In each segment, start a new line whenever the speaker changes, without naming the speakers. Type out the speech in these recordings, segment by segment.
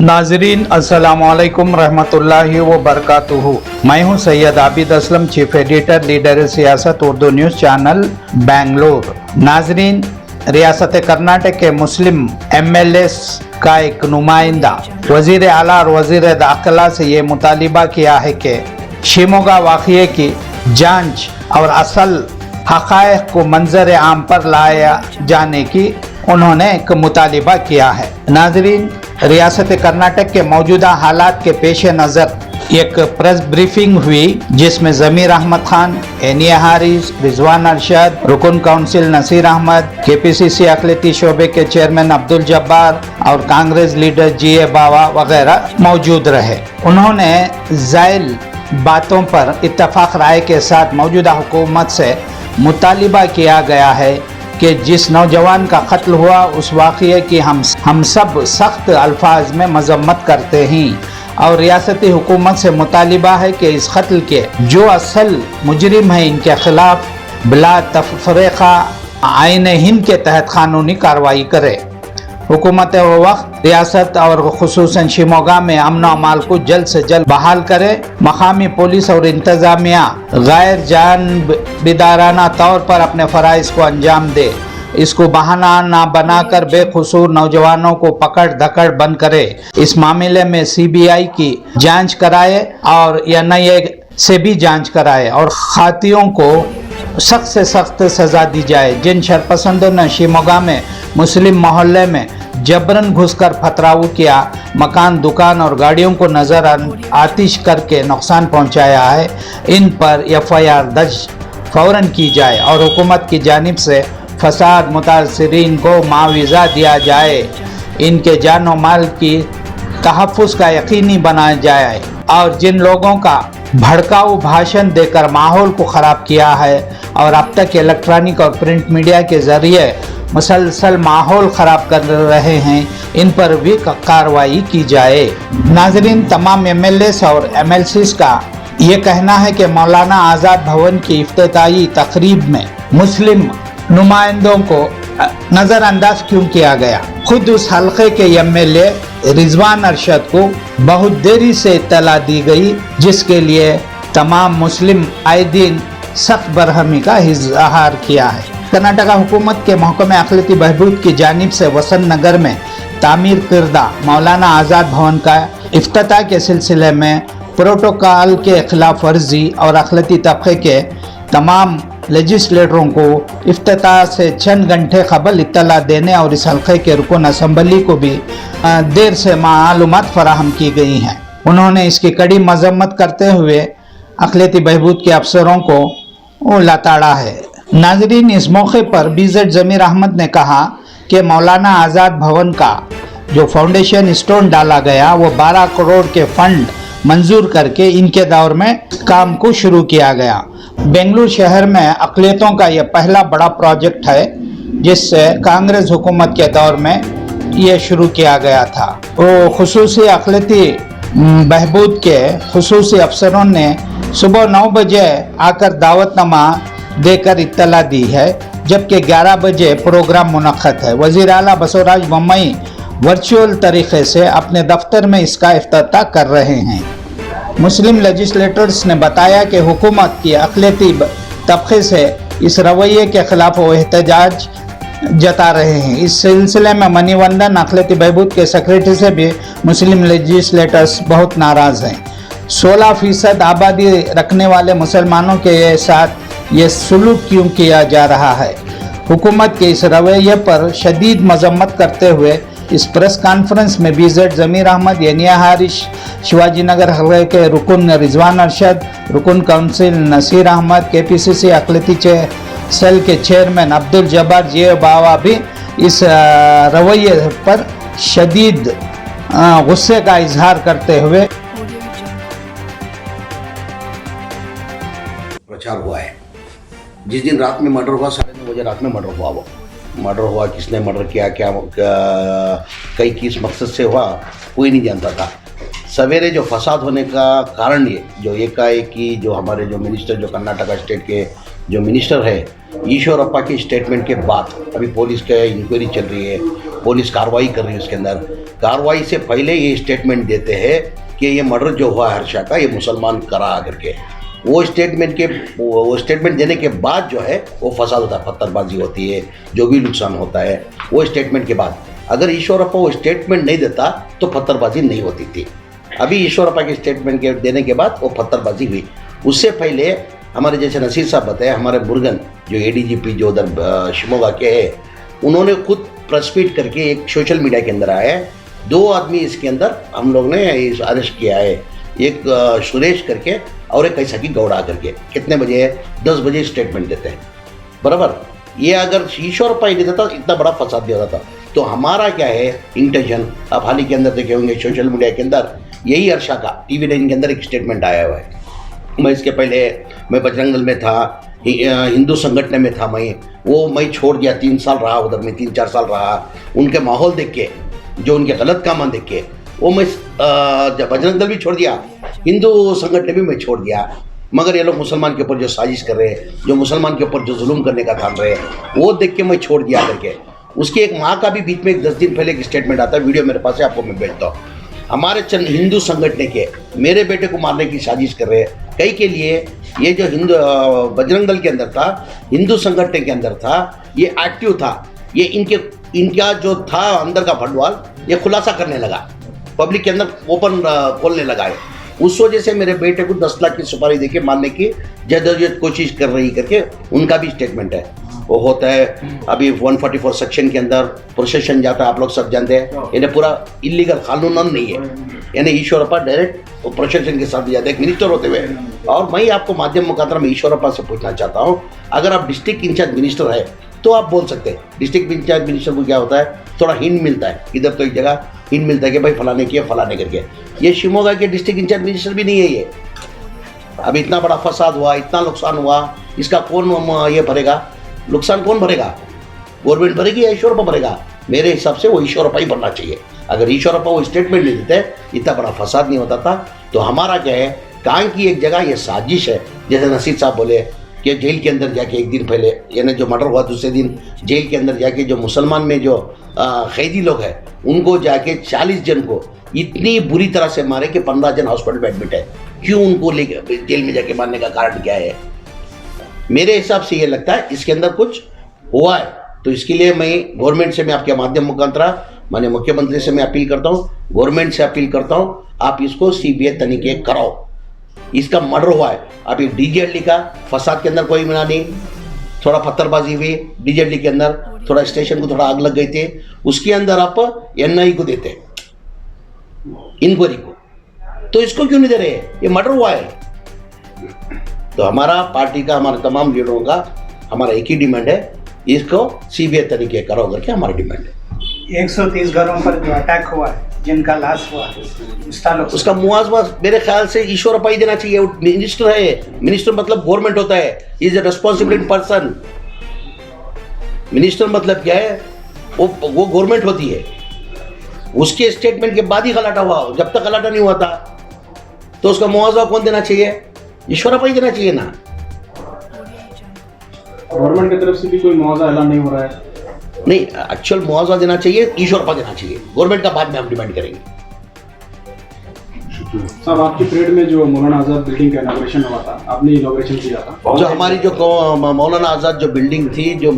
नाजरीन अस्सलामुअलैकुम रहमतुल्लाहि व बरकातुहू। मैं हूं Syed Abid Aslam, chief editor, leader सियासत उर्दू न्यूज़ चैनल बेंगलोर। नाजरीन, रियासत कर्नाटक के मुस्लिम MLAs का एक नुमाइंदा वजीर आला और वजीर दाखिला से ये मुतालिबा किया है कि शिमोगा वाक़ये की जांच और असल हक़ाइक़ को मंजर आम पर लाया जाने की उन्होंने एक मुतालिबा किया है। नाजरीन, रियासत कर्नाटक के मौजूदा हालात के पेश नज़र एक प्रेस ब्रीफिंग हुई जिसमें ज़मीर अहमद खान, एनिया हारिस, रिजवान अरशद, रुकन काउंसिल नसीर अहमद, KPCC अक़लियती शोबे के चेयरमैन अब्दुल जब्बार और कांग्रेस लीडर GA बावा वगैरह मौजूद रहे। उन्होंने ज़ैल बातों पर इत्तफाक राय के साथ मौजूदा हुकूमत से मुतालिबा किया गया है कि जिस नौजवान का कत्ल हुआ उस वाक़ये की हम सब सख्त अल्फाज में मजम्मत करते हैं और रियासती हुकूमत से मुतालिबा है कि इस कत्ल के जो असल मुजरिम हैं इनके खिलाफ बिला तफरीक़ा आईन हिंद के तहत कानूनी कार्रवाई करे। हुकूमत वक्त रियासत और खुसूसन शिमोगा में अमन अमाल को जल्द से जल्द बहाल करे। मकामी पुलिस और इंतज़ामिया गैर जानबदाराना तौर पर अपने फ़राइज़ को अंजाम दे। इसको बहाना ना बनाकर बेकसूर नौजवानों को पकड़ धकड़ बंद करे। इस मामले में CBI की जांच कराए और NIA से भी जांच कराए और खातियों को सख्त से सख्त सज़ा दी जाए। जिन शरपसंदों ने शिमोगा में मुस्लिम मोहल्ले में जबरन घुसकर पथराव किया, मकान, दुकान और गाड़ियों को नज़र आतिश करके नुकसान पहुंचाया है, इन पर FIR दर्ज फ़ौरन की जाए और हुकूमत की जानिब से फसाद मुतासिरीन को मुआवजा दिया जाए। इनके जान और माल की तहफ़्फ़ुज़ का यकीनी बनाया जाए और जिन लोगों का भड़काऊ भाषण देकर माहौल को ख़राब किया है और अब तक इलेक्ट्रॉनिक और प्रिंट मीडिया के ज़रिए मुसलसल माहौल ख़राब कर रहे हैं, इन पर भी कार्रवाई की जाए। नाजरीन, तमाम MLAs और MLCs का ये कहना है कि मौलाना आज़ाद भवन की इफ्तिताही तकरीब में मुस्लिम नुमाइंदों को नज़रअंदाज क्यों किया गया। खुद उस हल्के के MLA रिजवान अरशद को बहुत देरी से इत्तला दी गई, जिसके लिए तमाम मुस्लिम कायदीन सख्त बरहमी का इजहार किया है। कर्नाटका हुकूमत के महकमे अक़लियती बहबूद की जानिब से वसंत नगर में तामीर करदा मौलाना आज़ाद भवन का इफ्तिताह के सिलसिले में प्रोटोकॉल के खिलाफ वर्जी और अक़लियती तबके के तमाम लेजिस्लेटरों को इफ्तिताह से चंद घंटे कबल इत्तला देने और इस हल्के के रुकन असम्बली को भी देर से मालूमात फराहम की गई हैं। उन्होंने इसकी कड़ी मजम्मत करते हुए अक़लियती बहबूद के अफसरों को लताड़ा है। नाजरीन, इस मौके पर BZ ज़मीर अहमद ने कहा कि मौलाना आज़ाद भवन का जो फाउंडेशन स्टोन डाला गया वो 12 करोड़ के फंड मंजूर करके इनके दौर में काम को शुरू किया गया। बेंगलुरु शहर में अक़लियतों का यह पहला बड़ा प्रोजेक्ट है जिससे कांग्रेस हुकूमत के दौर में ये शुरू किया गया था। वो खुसूसी अक़लियती बहबूद के खुसूसी अफसरों ने सुबह 9 बजे आकर दावतनामा देकर इत्तला दी है, जबकि 11 बजे प्रोग्राम मुनक़्क़द है। वज़ीर आला बसवराज बोम्मई वर्चुअल तरीक़े से अपने दफ्तर में इसका इफ्तिताह कर रहे हैं। मुस्लिम लेजिस्लेटर्स ने बताया कि हुकूमत की अक़लियती तबके से इस रवैये के ख़िलाफ़ वो एहतजाज जता रहे हैं। इस सिलसिले में मनीवंदन अक़लियती बहबूद के सेक्रेटरी से भी मुस्लिम लेजिस्लेटर्स बहुत नाराज़ हैं। 16% आबादी रखने वाले मुसलमानों के साथ ये सलूक क्यों किया जा रहा है। हुकूमत के इस रवैये पर शदीद मजम्मत करते हुए इस प्रेस कॉन्फ्रेंस में BZ ज़मीर अहमद, एनिया हारिस, शिवाजी नगर हल्के के रुकन रिजवान अरशद, रुकन काउंसिल नसीर अहमद, KPCC अक़लियती सेल के चेयरमैन अब्दुल जब्बार GA बावा भी इस रवैये पर शदीद गुस्से का इजहार करते हुए
प्रचार हुआ है। जिस दिन रात में मर्डर हुआ 9:30 बजे रात में मर्डर हुआ किसने मर्डर किया, क्या कई किस मकसद से हुआ, कोई नहीं जानता था। सवेरे जो फसाद होने का कारण ये जो एकाएकी जो हमारे जो मिनिस्टर जो कर्नाटका स्टेट के जो मिनिस्टर है ईश्वरप्पा की स्टेटमेंट के बाद अभी पुलिस का इंक्वायरी चल रही है, पुलिस कार्रवाई कर रही है उसके अंदर। कार्रवाई से पहले ये स्टेटमेंट देते हैं कि ये मर्डर जो हुआ हर्षा का, ये मुसलमान करा करके। वो स्टेटमेंट देने के बाद जो है वो फसाद होता है, पत्थरबाजी होती है, जो भी नुकसान होता है वो स्टेटमेंट के बाद। अगर ईश्वरप्पा वो स्टेटमेंट नहीं देता तो पत्थरबाजी नहीं होती थी। अभी ईश्वरप्पा के स्टेटमेंट के देने के बाद वो पत्थरबाजी हुई। उससे पहले हमारे जैसे नसीर साहब बताए, हमारे मुरुगन जो एडीजीपी जो उधर शिमोगा के है, उन्होंने खुद प्रेस मीट करके एक सोशल मीडिया के अंदर आया है। 2 आदमी इसके अंदर हम लोग ने अरेस्ट किया है, एक सुरेश करके और एक कैसा की गौड़ा करके। कितने बजे है? 10 बजे स्टेटमेंट देते हैं, बराबर। ये अगर ईश्वरप्पा ही देता इतना बड़ा फसाद नहीं होता था। तो हमारा क्या है इंटेंशन, आप हाल ही के अंदर देखे होंगे सोशल मीडिया के अंदर, यही हर्षा का TV9 के अंदर एक स्टेटमेंट आया हुआ है। मैं इसके पहले मैं बजरंग दल में था, हिंदू संगठन में था, मैं छोड़ दिया, 3 साल रहा उधर में, 3-4 साल रहा। उनके माहौल देख के, जो उनके गलत काम देख के वो मैं जब बजरंग दल भी छोड़ दिया, हिंदू संगठन भी मैं छोड़ दिया। मगर ये लोग मुसलमान के ऊपर जो साजिश कर रहे हैं, जो मुसलमान के ऊपर जो जुल्म करने का ठान रहे हैं, वो देख के मैं छोड़ दिया करके। उसकी एक माँ का भी बीच में 10 दिन पहले एक स्टेटमेंट आता है, वीडियो मेरे पास है, आपको मैं भेजता हूँ। हमारे चंद हिंदू संगठन के मेरे बेटे को मारने की साजिश कर रहे हैं। कई के लिए ये जो हिंदू बजरंग दल के अंदर था, हिंदू संगठन के अंदर था, ये एक्टिव था, ये इनका जो था अंदर का भंडवाल ये खुलासा करने लगा, पब्लिक के अंदर ओपन खोलने लगा है। उस वजह से मेरे बेटे को 10 लाख की सुपारी देके मारने की जद्दोजहद कोशिश कर रही करके उनका भी स्टेटमेंट है। वो होता है अभी 144 सेक्शन के अंदर प्रोसेशन जाता है, आप लोग सब जानते हैं। इन्हें पूरा इलीगल कानून नहीं है, यानी ईश्वरप्पा डायरेक्ट प्रोसेशन के साथ जाते हैं मिनिस्टर होते हुए। और मैं आपको माध्यम मुखातर में ईश्वरप्पा से पूछना चाहता हूँ, अगर आप डिस्ट्रिक्ट इंचार्ज मिनिस्टर है तो आप बोल सकते हैं। डिस्ट्रिक्ट इंचार्ज मिनिस्टर को क्या होता है, थोड़ा हिंट मिलता है, इधर तो एक जगह हिंट मिलता है कि भाई फलाने किया फलाने करके। ये शिमोगा के डिस्ट्रिक्ट इंचार्ज मिनिस्टर भी नहीं है ये। अब इतना बड़ा फसाद हुआ, इतना नुकसान हुआ, इसका कौन ये भरेगा? नुकसान कौन भरेगा? गवर्नमेंट भरेगी या ईश्वरप्पा भरेगा? मेरे हिसाब से वो ईश्वरप्पा ही भरना चाहिए। अगर ईश्वरप्पा वो स्टेटमेंट नहीं देते इतना बड़ा फसाद नहीं होता था। तो हमारा क्या है, कान की एक जगह ये साजिश है, जैसे नसीर साहब बोले कि जेल के अंदर जाके एक दिन पहले, यानी जो मर्डर हुआ दूसरे दिन जेल के अंदर जाके जो मुसलमान में जो कैदी लोग हैं उनको जाके 40 जन को इतनी बुरी तरह से मारे कि 15 जन हॉस्पिटल में एडमिट है। क्यों उनको लेके जेल में जाके मारने का कारण क्या है? मेरे हिसाब से ये लगता है इसके अंदर कुछ हुआ है। तो इसके लिए मैं गवर्नमेंट से, मैं आपके माध्यम मुखांतरा माननीय मुख्यमंत्री से मैं अपील करता हूँ, गवर्नमेंट से अपील करता हूँ, आप इसको CBI तनिखे कराओ। इसका मर्डर हुआ है, अभी DJLD का फसाद के अंदर कोई मना नहीं, थोड़ा पत्थरबाजी हुई DJLD के अंदर, थोड़ा स्टेशन को थोड़ा आग लग गई थी, उसके अंदर आप NI को देते इंक्वायरी को, तो इसको क्यों नहीं दे रहे? ये मर्डर हुआ है। तो हमारा पार्टी का, हमारे तमाम लीडरों का हमारा एक ही डिमांड है, इसको CBI तरीके करो करके हमारी डिमांड है।
130 घरों पर जो अटैक हुआ है, जिनका लाश हुआ,
उसका मुआवजा मेरे ख्याल से ईश्वरप्पा ही देना चाहिए। मिनिस्टर है, मिनिस्टर मतलब गवर्नमेंट होता है, is a responsible person. Minister मतलब क्या है, वो गवर्नमेंट होती है। उसके स्टेटमेंट के बाद ही गलाटा हुआ, जब तक गलाटा नहीं हुआ था तो उसका मुआवजा कौन देना चाहिए? ईश्वरप्पा ही देना चाहिए ना।
गवर्नमेंट की तरफ से भी कोई मुआवजा ऐलान नहीं हो रहा है।
नहीं, एक्चुअल मुआवजा देना चाहिए, ईश्वरप्पा देना चाहिए। गवर्नमेंट का बाद में हम डिमांड करेंगे।
साहब, आपकी परेड में जो मौलाना आजाद बिल्डिंग का इनॉग्रेशन हुआ था, आपने इनॉग्रेशन किया था।
जो हमारी जो मौलाना आजाद जो बिल्डिंग थी, जो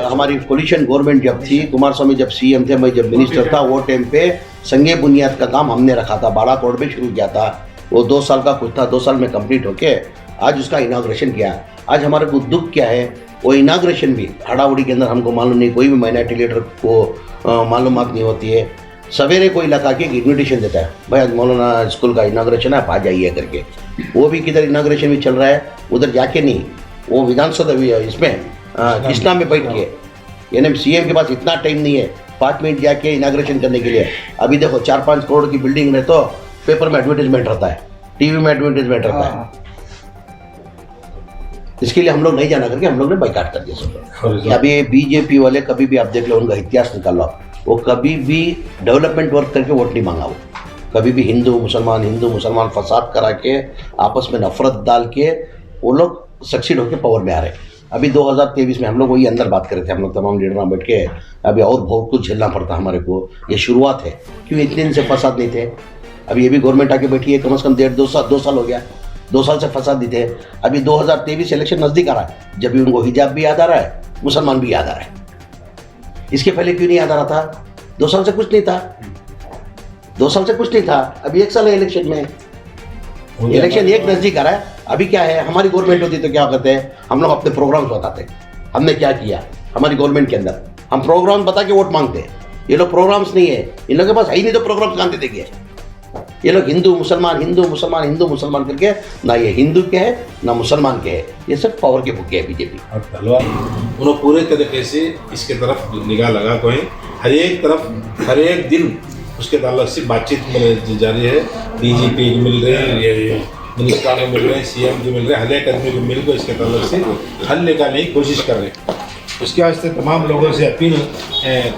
हमारी कोलिशन गवर्नमेंट जब थी, कुमार स्वामी जब CM थे, मैं जब मिनिस्टर था, वो टाइम पे संगे बुनियाद का काम हमने रखा था, 12 करोड़ में शुरू किया था। वो 2 साल का कुछ था, 2 साल में कंप्लीट होके आज उसका इनॉग्रेशन किया। आज हमारे को दुख क्या है, वो इनाग्रेशन भी हड़ाउड़ी के अंदर हमको मालूम नहीं, कोई भी माइनॉरिटी लीडर को मालूमात नहीं होती है। सवेरे कोई लगा के इन्विटेशन देता है, भाई आज मौलाना स्कूल का इनाग्रेशन है, आप आ जाइए करके। वो भी किधर इनाग्रेशन भी चल रहा है, उधर जाके नहीं, वो विधानसभा इसमें कृष्णा में बैठ के, यानी CM के पास इतना टाइम नहीं है 5 मिनट जाके इनाग्रेशन करने के लिए। अभी देखो 4-5 करोड़ की बिल्डिंग में तो पेपर में एडवर्टीजमेंट रहता है, TV में एडवर्टीजमेंट रहता है। इसके लिए हम लोग नहीं जाना करके हम लोग ने बाइकाट कर दिया सब। अभी BJP वाले कभी भी आप देख लो, उनका इतिहास निकाल लो, वो कभी भी डेवलपमेंट वर्क करके वोट नहीं मांगा। वो कभी भी हिंदू मुसलमान फसाद करा के आपस में नफरत डाल के वो लोग सक्सीड होकर पावर में आ रहे। अभी 2023 में हम लोग वही अंदर बात कर रहे थे, हम लोग तमाम लीडर बैठ के, अभी और बहुत कुछ झेलना पड़ता हमारे को। ये शुरुआत है, क्यों इतने दिन से फसाद नहीं थे। अभी ये भी गवर्नमेंट आके बैठी है, कम से कम 2 साल हो गया, 2 साल से फसाद नहीं थे। अभी 2023 इलेक्शन नज़दीक आ रहा है, जब भी उनको हिजाब भी याद आ रहा है, मुसलमान भी याद आ रहा है। इसके पहले क्यों नहीं याद आ रहा था? 2 साल से कुछ नहीं था, 2 साल से कुछ नहीं था। अभी 1 साल है इलेक्शन में, इलेक्शन एक नज़दीक आ रहा है। अभी क्या है, हमारी गवर्नमेंट होती तो क्या करते हैं, हम लोग अपने प्रोग्राम्स बताते, हमने क्या किया हमारी गवर्नमेंट के अंदर, हम प्रोग्राम बता के वोट मांगते हैं। ये लोग प्रोग्राम्स नहीं है, इन लोगों के पास है ही नहीं, तो प्रोग्राम कहाँ दे देंगे। ये लोग हिंदू मुसलमान हिंदू मुसलमान हिंदू मुसलमान करके, ना ये हिंदू के है ना मुसलमान के है, ये सब पावर के भूखे है बीजेपी।
और तलवार उन्होंने पूरे तरीके से इसके तरफ निगाह लगा कोई हर एक तरफ हर एक दिन उसके ताल्लुक से बातचीत जारी है। डीजीपी मिल रहे हैं, ये मिनिस्टर को मिल रहे हैं, सीएम को मिल रहे हैं, हर एक आदमी को मिल कर इसके ताल्लुक से हल निकालने की कोशिश कर रहे हैं। उसके वास्ते तमाम लोगों से अपील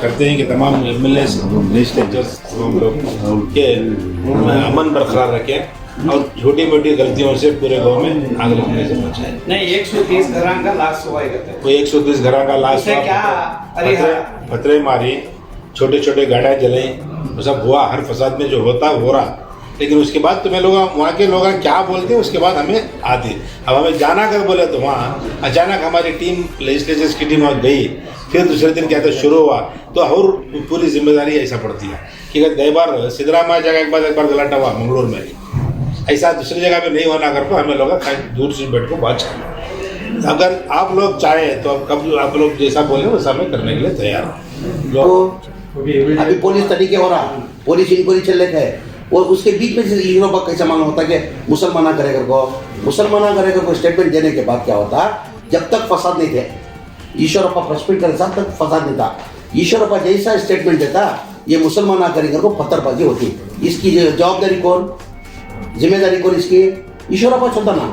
करते हैं कि तमाम एमएलए लेजिस्लेचर्स तमाम लोग के अमन बरकरार रखें और छोटी मोटी गलतियों से पूरे गांव में आग लगने से बचाएं।
नहीं 130 घरां का लाश हुआ है,
कोई 130 घरों का लाश पत्थरे मारी, छोटे छोटे गाड़ियाँ जलाई, वो सब हुआ। हर फसाद में जो होता हो रहा, लेकिन उसके बाद तुम्हें लोग वहाँ के लोग क्या बोलते हैं उसके बाद हमें आती। अब हमें जाना कर बोले तो वहाँ अचानक हमारी टीम लेजिस्लेचर्स की टीम वहाँ गई, फिर दूसरे दिन क्या था शुरू हुआ, तो और पूरी जिम्मेदारी ऐसा पड़ती है कि अगर कई बार सिद्धरामैया जगह एक बार गलाटा हुआ मंगलूर में, ऐसा दूसरी जगह पे नहीं होना कर को हमें लोग दूर से बैठ को बात चाहिए। अगर आप लोग चाहें तो कब आप लोग जैसा बोले वैसा हमें करने के लिए तैयार हैं।
अभी पुलिस तरीके हो रहा, पुलिस इंक्वायरी चल रहा है, और उसके बीच में से इन लोगों का कैसा मालूम होता है कि मुसलमाना करेगा को स्टेटमेंट देने के बाद क्या होता, जब तक फसाद नहीं थे, ईश्वरप्पा प्रेस मीट करे तब तक फसाद नहीं था। ईश्वरप्पा जैसा स्टेटमेंट देता, ये मुसलमाना करेगा को पत्थरबाजी होती। इसकी जवाबदारी कौन, जिम्मेदारी कौन इसकी? ईश्वरप्पा छोटा ना।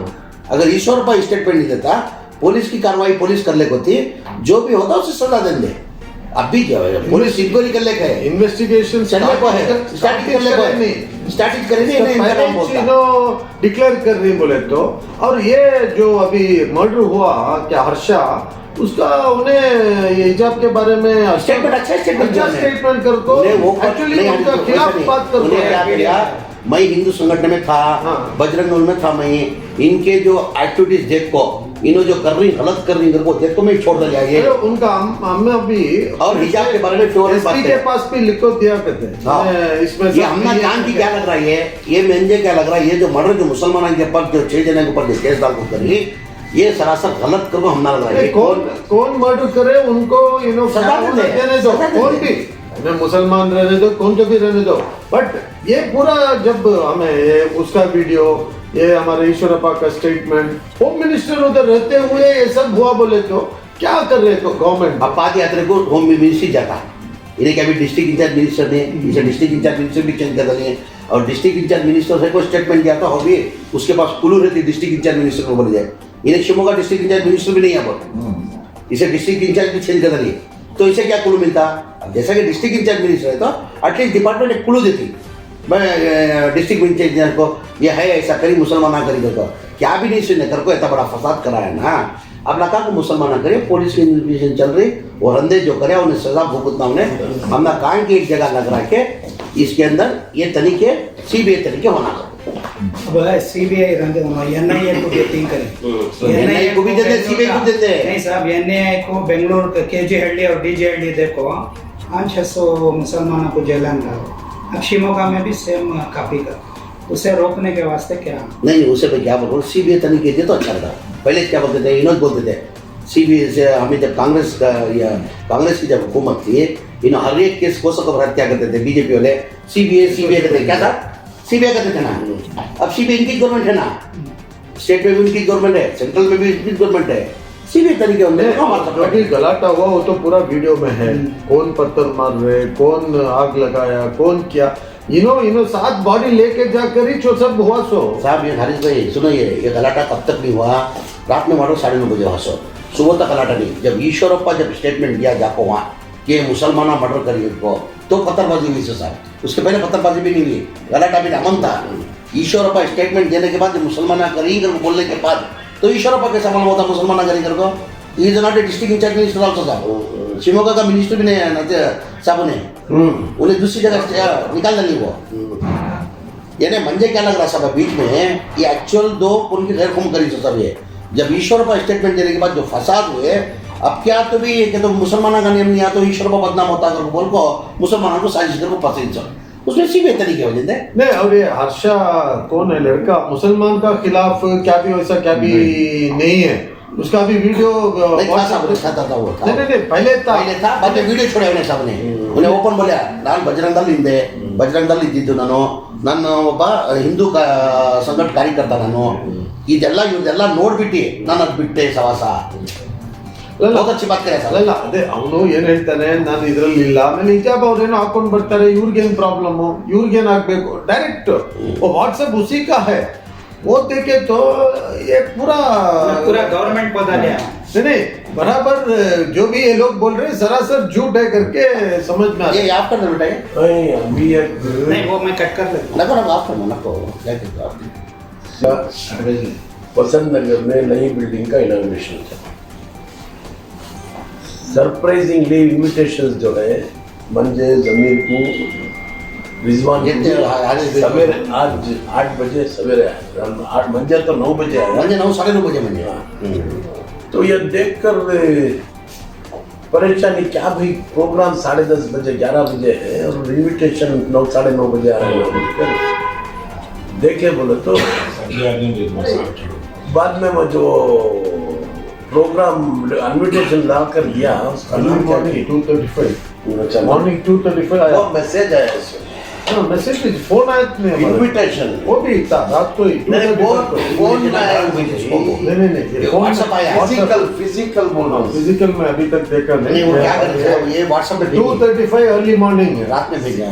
अगर ईश्वरप्पा स्टेटमेंट नहीं देता, पुलिस की कार्रवाई पुलिस कर ले को थी, जो भी होता उसे सजा देंगे। अभी क्या है, पुलिस इंक्वायरी कर लेगा है,
इन्वेस्टिगेशन
चलने को है, स्टार्टिंग कर लेगा है, स्टार्टिंग करेंगे नहीं, इनका काम होता है।
डिक्लेयर कर रही बोले तो। और ये जो अभी मर्डर हुआ क्या हर्षा, उसका उन्हें ये हिजाब के बारे में
स्टेटमेंट अच्छा
स्टेटमेंट कर दो, एक्चुअली उनका खिलाफ बात कर दो।
क्या किया, मैं हिंदू संगठन में था, बजरंग दल में था, मैं इनके जो एक्टिविटीज देखो, इन्हों जो कर रही गलत कर रही को देखो, मैं छोड़ दिया ये
उनका। हम अभी
और हिजाब के बारे में
के पास भी लिखो दिया करते हैं इसमें।
ये हमने जान की क्या लग रहा है, ये मुझे क्या लग रहा है, ये जो मर्डर जो मुसलमानों के ऊपर जो 6 जने के ऊपर जो केस दाल को करी, ये सरासर गलत करो हम लग रहा है।
कौन मर्डर करे उनको
सजा
देने दो, कौन भी मुसलमान रहने दो, कौन तो भी रहने दो। बट ये पूरा जब हमें उसका वीडियो, ये हमारे ईश्वरप्पा का स्टेटमेंट, होम मिनिस्टर उधर रहते हुए ये सब हुआ बोले तो क्या कर रहे तो गवर्नमेंट।
अब पाद यात्रा को होम मिनिस्ट्री जाता, इन्हें क्या भी डिस्ट्रिक्ट इंचार्ज मिनिस्टर ने, इसे डिस्ट्रिक्ट इंचार्ज मिनिस्टर भी चेंज कर दिए, और डिस्ट्रिक्ट इंचार्ज मिनिस्टर से कोई स्टेटमेंट दिया तो भी उसके पास कुलू रहती डिस्ट्रिक्ट इंचार्ज मिनिस्टर को बोले जाए। इन्हें शिमोगा डिस्ट्रिक्ट इंचार्ज मिनिस्टर भी नहीं है, इसे डिस्ट्रिक्ट इंचार्ज भी चेंज कर दिए, तो इसे क्या कुलू मिलता। जैसा कि डिस्ट्रिक्ट इंचार्ज मिनिस्टर है तो एटलीस्ट डिपार्टमेंट एक कुलू देती, मैं डिस्ट्रिक्ट इंचार्ज को ये है ऐसा करी मुसलमान करी तो क्या भी नहीं सुनने कर को इतना बड़ा फसाद करा है ना। अब लगा को मुसलमान करे, पुलिस की इन्वेस्टिगेशन चल रही, और अंधे जो करे उन्हें सजा भुगतना, उन्हें हमने कान की एक जगह लग रहा के इसके अंदर ये तरीके सीबीआई तरीके होना।
अब सीबीआई एनआईए को बेटिंग करें,
एनआईए को भी देते, सीबीआई को देते
नहीं साहब। एनआईए को बेंगलुरु केजीहಳ್ಳಿ और डीजीहಳ್ಳಿ देखो 600 मुसलमानों को जेल में डालो। अब शिमोगा में भी सेम कॉपी कर, उसे रोकने के वास्ते क्या
नहीं, उसे मैं क्या बोलूँ, सीबीआई तरीके दे तो अच्छा था। पहले क्या बोलते थे, इन्होंने बोलते थे सीबीआई से, हमें जब कांग्रेस का या कांग्रेस की जब हुकूमत थी, इन हर एक केस को क्या करते थे बीजेपी वाले, सीबीआई कहते क्या था, सीबीआई कहते थे ना। अब सीबीआई इनकी गवर्नमेंट है ना, स्टेट में भी उनकी गवर्नमेंट है, सेंट्रल में भी इनकी गवर्नमेंट है, सीबीआई तरीके होंगे।
गलाटा हुआ वो तो पूरा वीडियो में है, कौन पत्थर मार रहे, कौन आग लगाया, कौन क्या, इनो 7 बॉडी लेके जाकर ही जो सब हुआ। सो
साहब ये हरीश भाई सुनो, ये गलाटा कब तक नहीं हुआ, रात में मारो 9:30 बजे हुआ, सो सुबह तक गलाटा नहीं। जब ईश्वरप्पा जब स्टेटमेंट दिया जाको वहाँ कि मुसलमाना मर्डर करिए को, तो पत्थरबाजी हुई से साहब, उसके पहले पत्थरबाजी भी नहीं हुई, गलाटा भी अमन था। ईश्वरप्पा स्टेटमेंट देने के बाद मुसलमाना करेंगे बोलने के बाद, तो ईश्वरप्पा कैसा मालूम होता मुसलमाना करेंगे को, he is not a district incharge minister also साहब, शिमोगा का मिनिस्टर भी नहीं है ना साहब ने, उन्हें दूसरी जगह निकाल डाली वो। यानी मंजे क्या लग रहा साहब बीच में, ये एक्चुअल दो उनकी गैर कम करी सब ये, जब ईश्वरप्पा स्टेटमेंट देने के बाद जो फसाद हुए, अब क्या तो भी ये तो मुसलमानों का नियम नहीं आता, तो ईश्वरप्पा बदनाम होता कर बोल को मुसलमानों को साजिश कर को फंसे सब, उसमें सीधे तरीके वजह से
नहीं। और ये हर्षा कौन है लड़का, मुसलमान का खिलाफ क्या भी वैसा क्या भी नहीं है, उसका भी वीडियो
नहीं था साहब, खाता था वो था,
नहीं पहले था
बाद में वीडियो छोड़े उन्हें साहब ने, उन्हें ओपन बोला ನಾನು ಬಜರಂಗ ದಳ ಹಿಂದೆ ಬಜರಂಗ ದಳ ಇದ್ದಿದ್ದು ನಾನು ಒಬ್ಬ ಹಿಂದೂ ಸಂಘಟ ಕಾರ್ಯಕರ್ತ ನಾನು, ಇದೆಲ್ಲ ನೋಡ್ಬಿಟ್ಟು ನಾನು ಅದು ಬಿಟ್ಟೆ ಸವಾಸ, बहुत अच्छी बात करे ಸರ್।
ಅಲ್ಲ ಅದೇ ಅವನು ಏನ್ ಹೇಳ್ತಾನೆ, ನಾನು ಇದ್ರಲ್ಲಿ ಇಲ್ಲ, ಆಮೇಲೆ ಹಿಜಾಬ್ ಅವ್ರೇನೋ ಹಾಕೊಂಡು ಬರ್ತಾರೆ, ಇವ್ರಿಗೇನ್ ಪ್ರಾಬ್ಲಮ್, ಇವ್ರಿಗೇನ್ ಆಗ್ಬೇಕು, ಡೈರೆಕ್ಟ್ ವಾಟ್ಸಪ್ उसी का है, वो देखे तो ये पूरा
गवर्नमेंट बदल गया।
नहीं बराबर जो भी ये लोग बोल रहे हैं सरासर झूठ है करके समझ में आ
ये आप कर दो बेटा, ये
नहीं वो मैं कट कर लेता
नको नको आप करना नको, क्या करते आप?
वसंत नगर में नई बिल्डिंग का इनॉग्रेशन था। सरप्राइजिंगली इन्विटेशंस जो है मंजे जमीर को रिजवान सवेरे आज 8 बजे सवेरे आया, 8 मंजे तो 9 बजे आया,
मंजे 9 9:30 बजे मंजे।
तो ये देखकर परेशानी क्या भाई, प्रोग्राम 10:30 बजे 11 बजे है और इन्विटेशन 9 9:30 बजे आ रहे हैं, देखे बोले तो बाद में वो जो प्रोग्राम इन्विटेशन ला कर दिया उसका नाम क्या है?
2:35 मॉर्निंग 2:35 आया,
वो मैसेज आया इसमें,
मैसेज फोन आया तुम्हें,
इन्विटेशन
वो भी था रात को ही
नहीं, फोन में आया
नहीं
व्हाट्सएप आया,
फिजिकल बोल रहा हूँ,
फिजिकल में अभी तक देखा
नहीं वो क्या करते हैं, ये व्हाट्सएप पे
2:35 अर्ली मॉर्निंग है।
रात में भेजा